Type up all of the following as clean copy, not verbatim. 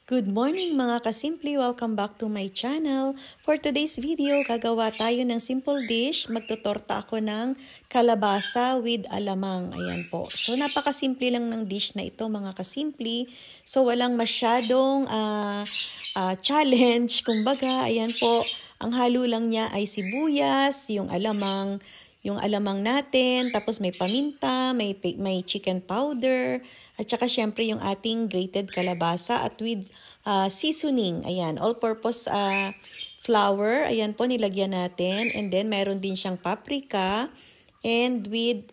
Good morning mga kasimple! Welcome back to my channel. For today's video, gagawa tayo ng simple dish. Magtutorta ako ng kalabasa with alamang. Ayan po. So napakasimple lang ng dish na ito mga kasimple. So walang masyadong challenge. Kumbaga, ayan po. Ang halo lang niya ay sibuyas, yung alamang natin, tapos may paminta, may chicken powder, at saka syempre yung ating grated kalabasa at with seasoning. Ayan, all-purpose flour. Ayan po, nilagyan natin. And then, meron din siyang paprika. And with,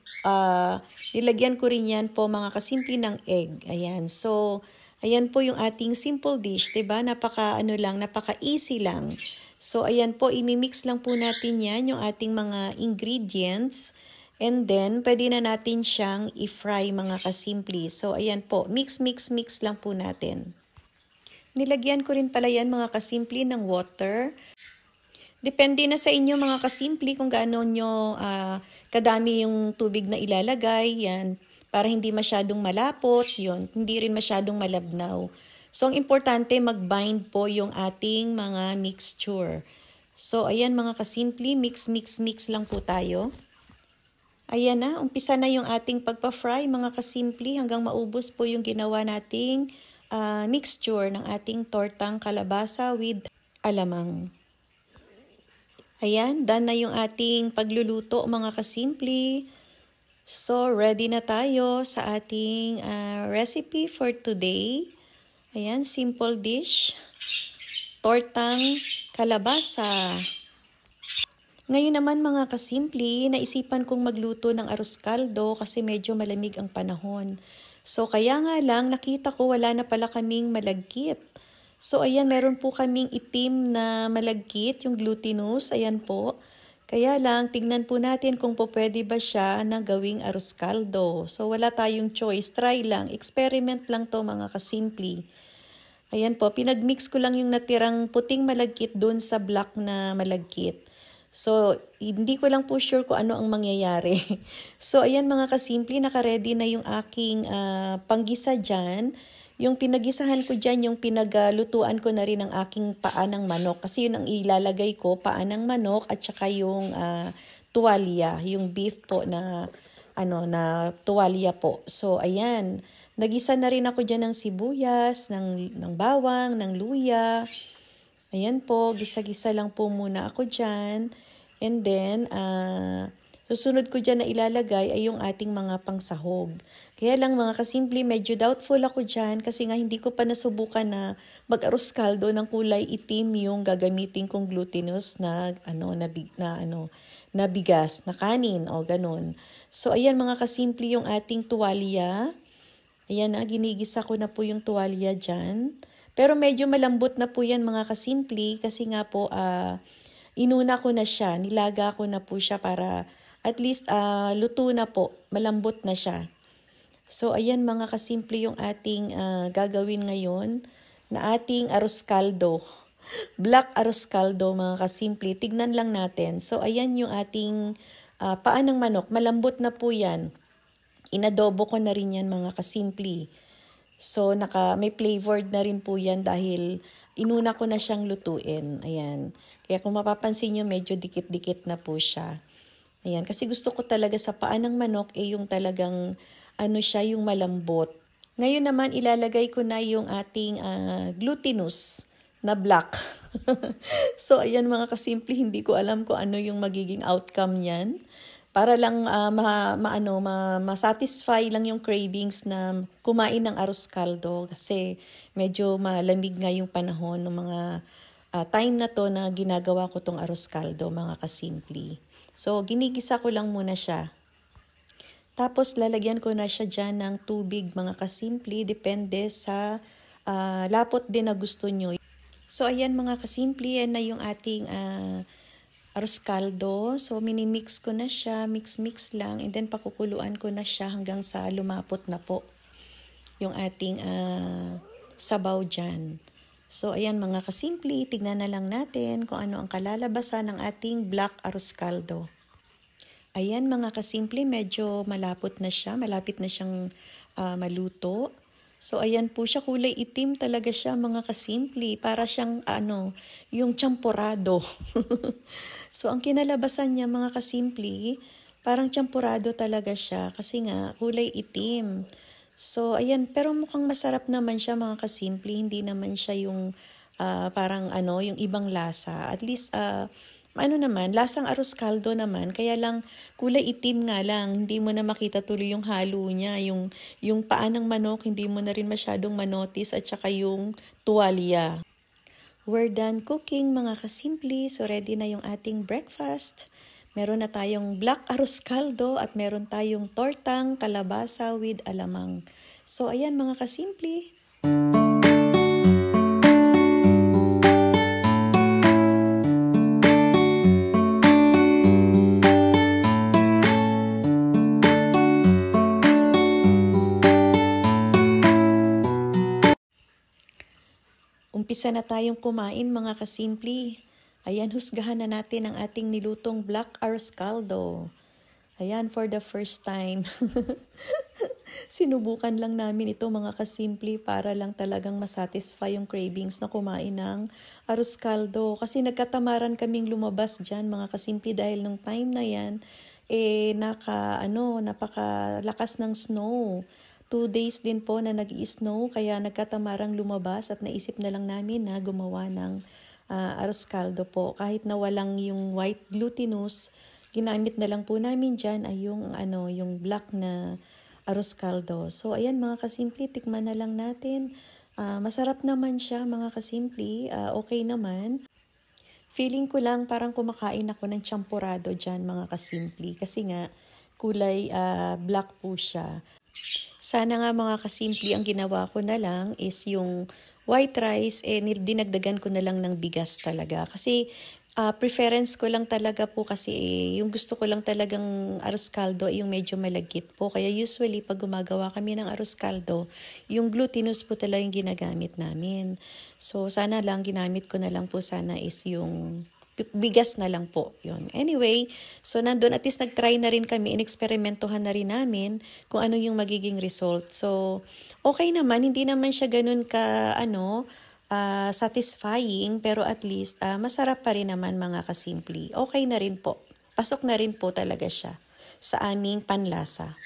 nilagyan ko rin yan po mga kasimple ng egg. Ayan, so, ayan po yung ating simple dish. Diba? Napaka-easy lang. So, ayan po, imimix lang po natin yan, yung ating mga ingredients. And then, pwede na natin siyang i-fry mga kasimple. So, ayan po, mix lang po natin. Nilagyan ko rin pala yan mga kasimple ng water. Depende na sa inyo mga kasimple kung gaano nyo kadami yung tubig na ilalagay. Yan, para hindi masyadong malapot, yun, hindi rin masyadong malabnaw. So, ang importante, mag-bind po yung ating mga mixture. So, ayan mga kasimple, mix lang po tayo. Ayan na, umpisa na yung ating pagpa-fry mga kasimple hanggang maubos po yung ginawa nating mixture ng ating tortang kalabasa with alamang. Ayan, done na yung ating pagluluto mga kasimple. So, ready na tayo sa ating recipe for today. Ayan, simple dish, tortang kalabasa. Ngayon naman mga kasimple, naisipan kong magluto ng arroz caldo kasi medyo malamig ang panahon. So kaya nga lang, nakita ko wala na pala kaming malagkit. So ayan, meron po kaming itim na malagkit, yung glutinous, ayan po. Kaya lang, tignan po natin kung po pwede ba siya na gawing arroz caldo. So wala tayong choice, try lang, experiment lang to mga kasimple. Ayan po, pinagmix ko lang yung natirang puting malagkit dun sa black na malagkit. So, hindi ko lang po sure kung ano ang mangyayari. So, ayan mga kasimple, naka-ready na yung aking panggisa dyan. Yung pinagisahan ko dyan, yung pinaglutuan ko na rin ang aking paa ng manok. Kasi yun ang ilalagay ko, paa ng manok at saka yung tuwalya, yung beef po na tuwalya po. So, ayan. Nagisa na rin ako dyan ng sibuyas, ng bawang, ng luya. Ayan po, gisa-gisa lang po muna ako dyan. And then, susunod ko dyan na ilalagay ay yung ating mga pangsahog. Kaya lang mga kasimple, medyo doubtful ako dyan kasi nga hindi ko pa nasubukan na mag-arroz caldo ng kulay itim yung gagamitin kong glutinous na bigas, na kanin o ganun. So, ayan mga kasimple yung ating tuwalya. Ayan na, ginigisa ko na po yung tuwalya dyan. Pero medyo malambot na po yan mga kasimple kasi nga po inuna ko na siya, nilaga ko na po siya para at least luto na po, malambot na siya. So ayan mga kasimple yung ating gagawin ngayon na ating arroz caldo. Black arroz caldo mga kasimple, tignan lang natin. So ayan yung ating paa ng manok, malambot na po yan. Inadobo ko na rin yan mga kasimple. So, may flavored na rin po yan dahil inuna ko na siyang lutuin. Ayan. Kaya kung mapapansin nyo, medyo dikit-dikit na po siya. Ayan. Kasi gusto ko talaga sa paa ng manok, yung talagang, yung malambot. Ngayon naman, ilalagay ko na yung ating glutinous na black. So, ayan mga kasimple, hindi ko alam kung ano yung magiging outcome niyan. Para lang ma-satisfy lang yung cravings na kumain ng arroz caldo kasi medyo malamig nga yung panahon ng mga time na to na ginagawa ko tong arroz caldo mga kasimple. So ginigisa ko lang muna siya. Tapos lalagyan ko na siya dyan ng tubig mga kasimple, depende sa lapot din na gusto nyo. So ayan mga kasimple, yan na yung ating arroz caldo. So, minimix ko na siya. Mix lang. And then, pakukuluan ko na siya hanggang sa lumapot na po yung ating sabaw dyan. So, ayan mga kasimple. Tignan na lang natin kung ano ang kalalabasan ng ating black arroz caldo. Ayan mga kasimple, medyo malapot na siya. Malapit na siyang maluto. So, ayan po siya, kulay itim talaga siya mga kasimple. Para siyang yung champorado. So, ang kinalabasan niya mga kasimple, parang champorado talaga siya kasi nga kulay itim. So, ayan, pero mukhang masarap naman siya mga kasimple. Hindi naman siya yung parang yung ibang lasa. At least, naman, lasang arroz caldo naman, kaya lang kulay itim nga lang, hindi mo na makita tuloy yung halo niya, yung paa ng manok, hindi mo na rin masyadong manotice at saka yung tuwalya. We're done cooking mga kasimple, so ready na yung ating breakfast. Meron na tayong black arroz caldo at meron tayong tortang kalabasa with alamang. So ayan mga kasimple. Umpisa na tayong kumain mga kasimple. Ayan, husgahan na natin ang ating nilutong black arroz caldo. Ayan, for the first time. Sinubukan lang namin ito mga kasimple para lang talagang masatisfy yung cravings na kumain ng arroz caldo. Kasi nagkatamaran kaming lumabas dyan mga kasimple dahil nung time na yan, napakalakas ng snow. 2 days din po na nag-i-snow kaya nagkatamarang lumabas at naisip na lang namin na gumawa ng arroz caldo po. Kahit na walang yung white glutinous, ginamit na lang po namin dyan ay yung black na arroz caldo. So ayan mga kasimple, tikman na lang natin. Masarap naman siya mga kasimple, okay naman. Feeling ko lang parang kumakain ako ng champorado dyan mga kasimple kasi nga kulay black po siya. Sana nga mga kasimple ang ginawa ko na lang is yung white rice, dinagdagan ko na lang ng bigas talaga. Kasi preference ko lang talaga po kasi yung gusto ko lang talagang arroz caldo yung medyo malagkit po. Kaya usually pag gumagawa kami ng arroz caldo, yung glutinous po talaga yung ginagamit namin. So sana lang ginamit ko na lang po sana is yung bigas na lang po yun. Anyway, so nandun at least nag-try na rin kami, ineksperimentohan na rin namin kung ano yung magiging result. So, okay naman, hindi naman siya ganun ka, satisfying, pero at least masarap pa rin naman mga kasimple. Okay na rin po. Pasok na rin po talaga siya sa aming panlasa.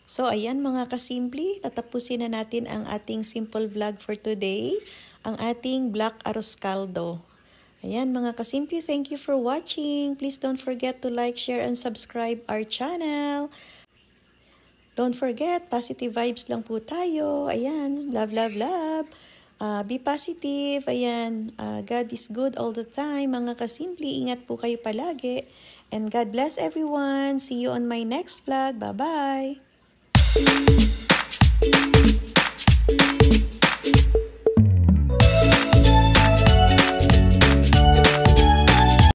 So, ayan mga kasimple, tatapusin na natin ang ating simple vlog for today, ang ating black arroz caldo. Ayan mga kasimple, thank you for watching. Please don't forget to like, share, and subscribe our channel. Don't forget, positive vibes lang po tayo. Ayan, love, love, love. Be positive. Ayan, God is good all the time. Mga kasimple, ingat po kayo palagi. And God bless everyone. See you on my next vlog. Bye-bye.